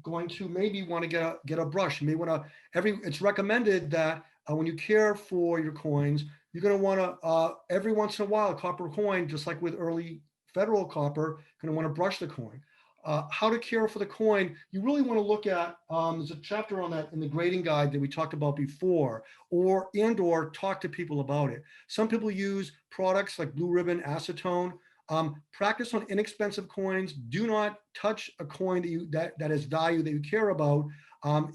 going to maybe want to get a brush. You may want to, it's recommended that when you care for your coins, you're going to want to, every once in a while, a copper coin, just like with early federal copper, going to want to brush the coin. How to care for the coin, you really want to look at, there's a chapter on that in the grading guide that we talked about before, or talk to people about it. Some people use products like blue ribbon, acetone. Practice on inexpensive coins. Do not touch a coin that has value that you care about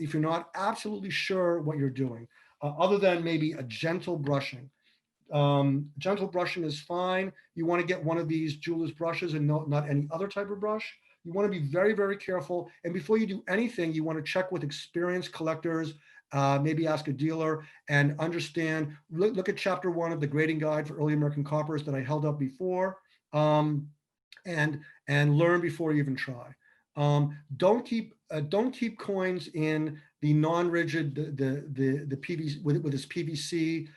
if you're not absolutely sure what you're doing, other than maybe a gentle brushing. Gentle brushing is fine. You want to get one of these jeweler's brushes and not any other type of brush. You want to be very, very careful. And before you do anything, you want to check with experienced collectors, maybe ask a dealer, and understand, look at chapter 1 of the grading guide for early American coppers that I held up before, and learn before you even try. Don't keep coins in the non-rigid, the PVC, with this PVC.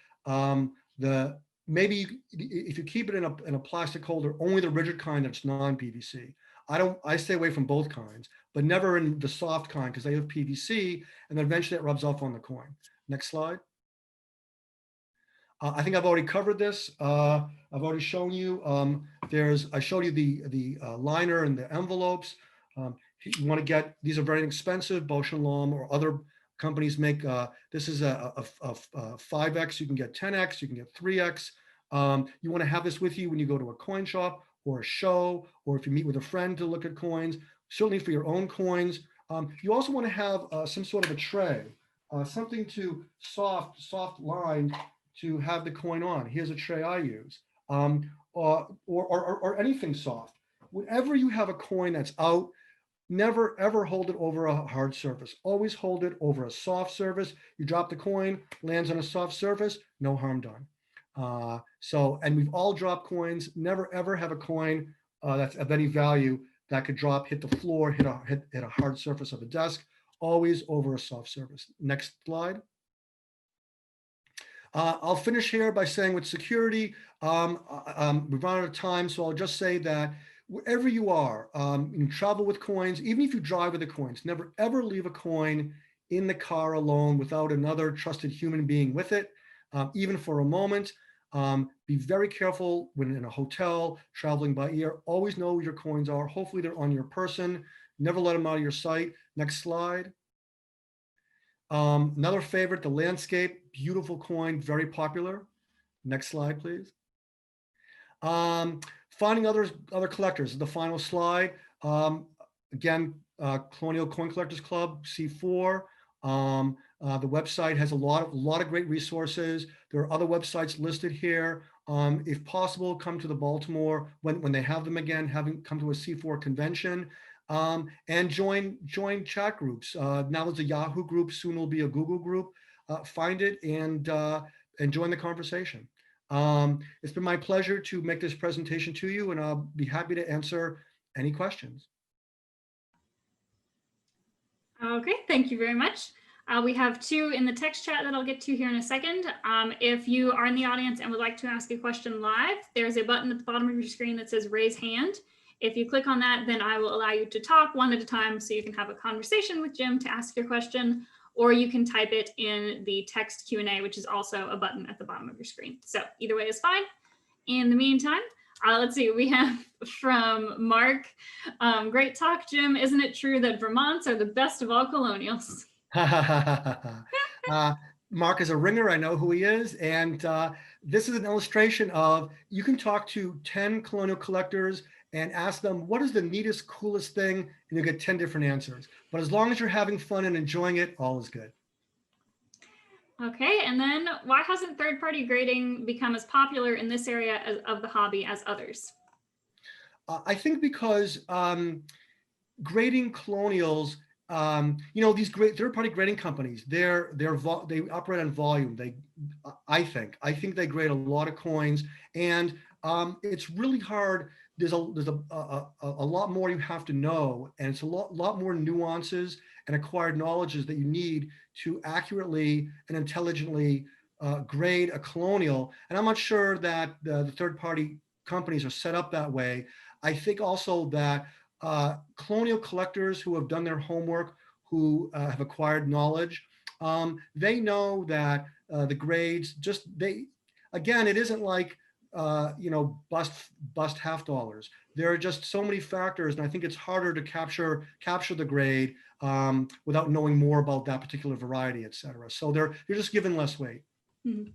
Maybe if you keep it in a plastic holder, only the rigid kind that's non-PVC. I stay away from both kinds, but never in the soft kind, because they have PVC, and then eventually it rubs off on the coin. Next slide. I think I've already covered this. I've already shown you. I showed you the liner and the envelopes. You want to get, these are very expensive. Bausch & Lomb or other companies make, this is a 5X, you can get 10X, you can get 3X. You want to have this with you when you go to a coin shop or a show, or if you meet with a friend to look at coins, certainly for your own coins. You also want to have some sort of a tray, something to soft lined to have the coin on. Here's a tray I use, or anything soft. Whenever you have a coin that's out, never ever hold it over a hard surface. Always hold it over a soft surface. You drop the coin, lands on a soft surface, no harm done. And we've all dropped coins. Never ever have a coin that's of any value that could drop, hit the floor, hit a hard surface of a desk. Always over a soft surface. Next slide. I'll finish here by saying with security, we've run out of time, so I'll just say that wherever you are, you travel with coins, even if you drive with the coins, never ever leave a coin in the car alone without another trusted human being with it, even for a moment. Be very careful when in a hotel, traveling by air. Always know where your coins are. Hopefully they're on your person. Never let them out of your sight. Next slide. Another favorite, the landscape, beautiful coin, very popular. Next slide, please. Finding other collectors, the final slide. Again, Colonial Coin Collectors Club, C4. The website has a lot of great resources. There are other websites listed here. If possible, come to the Baltimore when they have them again, come to a C4 convention, and join chat groups. Now there's a Yahoo group, soon will be a Google group. Find it and join the conversation. It's been my pleasure to make this presentation to you, and I'll be happy to answer any questions. Okay, thank you very much. We have two in the text chat that I'll get to here in a second. If you are in the audience and would like to ask a question live, there's a button at the bottom of your screen that says raise hand. If you click on that, then I will allow you to talk one at a time so you can have a conversation with Jim to ask your question, or you can type it in the text Q&A, which is also a button at the bottom of your screen. So either way is fine. In the meantime, let's see, we have from Mark. Great talk, Jim. Isn't it true that Vermonts are the best of all colonials? Mark is a ringer. I know who he is. And this is an illustration of, you can talk to 10 colonial collectors and ask them, what is the neatest, coolest thing? And you'll get 10 different answers. But as long as you're having fun and enjoying it, all is good. Okay, and then why hasn't third-party grading become as popular in this area of the hobby as others? I think because grading colonials, these great third-party grading companies, they operate on volume. I think they grade a lot of coins, and it's really hard. There's a lot more you have to know, and it's a lot more nuances and acquired knowledges that you need to accurately and intelligently grade a colonial. And I'm not sure that the third-party companies are set up that way. I think also that colonial collectors who have done their homework, who have acquired knowledge, they know that the grades again, it isn't like bust half dollars. There are just so many factors, and I think it's harder to capture the grade without knowing more about that particular variety, et cetera. So they're just given less weight. Mm-hmm.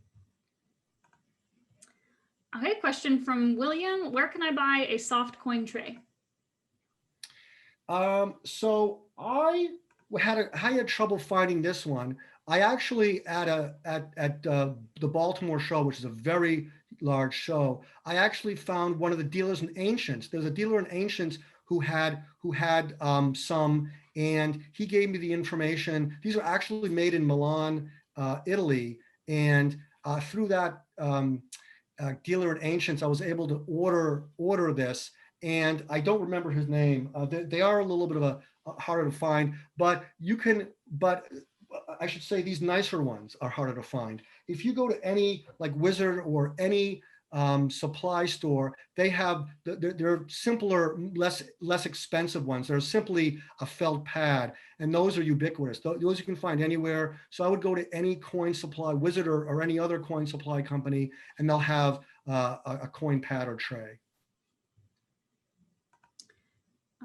Okay, question from William. Where can I buy a soft coin tray? So I had trouble finding this one. I actually at the Baltimore show, which is a very large show, I actually found one of the dealers in Ancients. There's a dealer in Ancients who had some, and he gave me the information. These are actually made in Milan, Italy, and through that dealer in Ancients, I was able to order this. And I don't remember his name. They are a little bit of a harder to find, but I should say these nicer ones are harder to find. If you go to any like Wizard or any supply store, they're simpler, less expensive ones. They're simply a felt pad, and those are ubiquitous. Those you can find anywhere. So I would go to any coin supply, Wizard or any other coin supply company, and they'll have a coin pad or tray.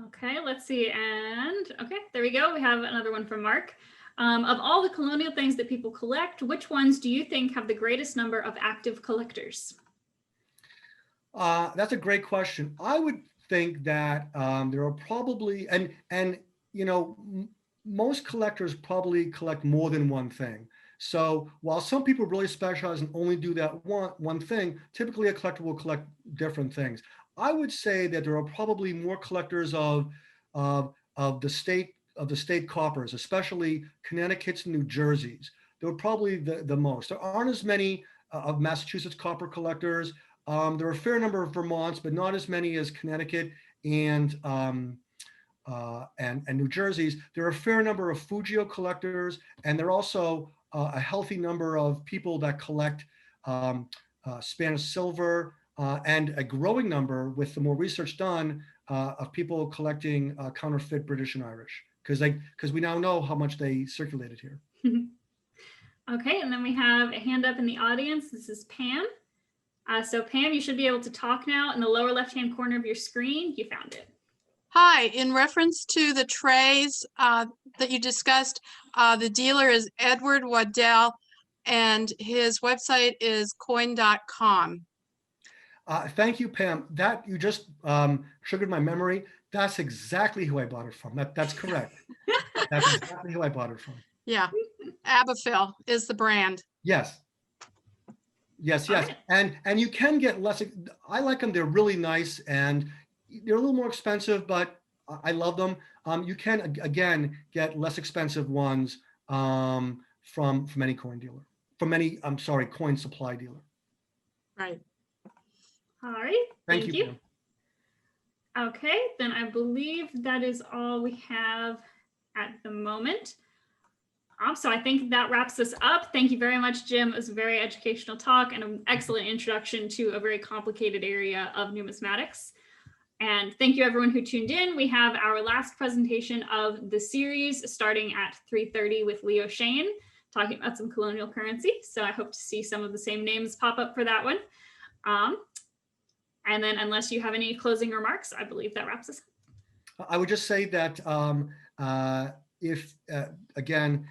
Okay, let's see. And okay, there we go. We have another one from Mark. Of all the colonial things that people collect, which ones do you think have the greatest number of active collectors? That's a great question. I would think that there are probably, and most collectors probably collect more than one thing. So while some people really specialize and only do that one thing, typically a collector will collect different things. I would say that there are probably more collectors of the state coppers, especially Connecticut's and New Jersey's. They're probably the most. There aren't as many of Massachusetts copper collectors. There are a fair number of Vermonts, but not as many as Connecticut and New Jersey's. There are a fair number of Fujio collectors, and there are also a healthy number of people that collect Spanish silver, and a growing number with the more research done of people collecting counterfeit British and Irish, because we now know how much they circulated here. Okay, and then we have a hand up in the audience. This is Pam. So Pam, you should be able to talk now. In the lower left-hand corner of your screen, you found it. Hi, in reference to the trays that you discussed, the dealer is Edward Waddell and his website is coin.com. Thank you, Pam. That you just triggered my memory. That's exactly who I bought it from. That's correct. That's exactly who I bought it from. Yeah, Abaphil is the brand. Yes. Yes, yes. Right. And you can get less. I like them. They're really nice and they're a little more expensive, but I love them. You can again get less expensive ones from any coin dealer, from any coin supply dealer. Right. All right. Thank you. Pam. Okay, then I believe that is all we have at the moment. So I think that wraps us up. Thank you very much, Jim. It was a very educational talk and an excellent introduction to a very complicated area of numismatics. And thank you everyone who tuned in. We have our last presentation of the series starting at 3:30 with Leo Shane, talking about some colonial currency. So I hope to see some of the same names pop up for that one. And then unless you have any closing remarks, I believe that wraps us up. I would just say that if, again,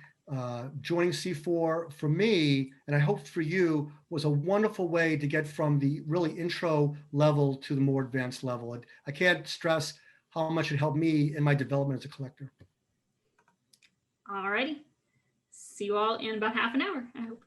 joining C4 for me, and I hope for you, was a wonderful way to get from the really intro level to the more advanced level. I can't stress how much it helped me in my development as a collector. All righty. See you all in about half an hour, I hope.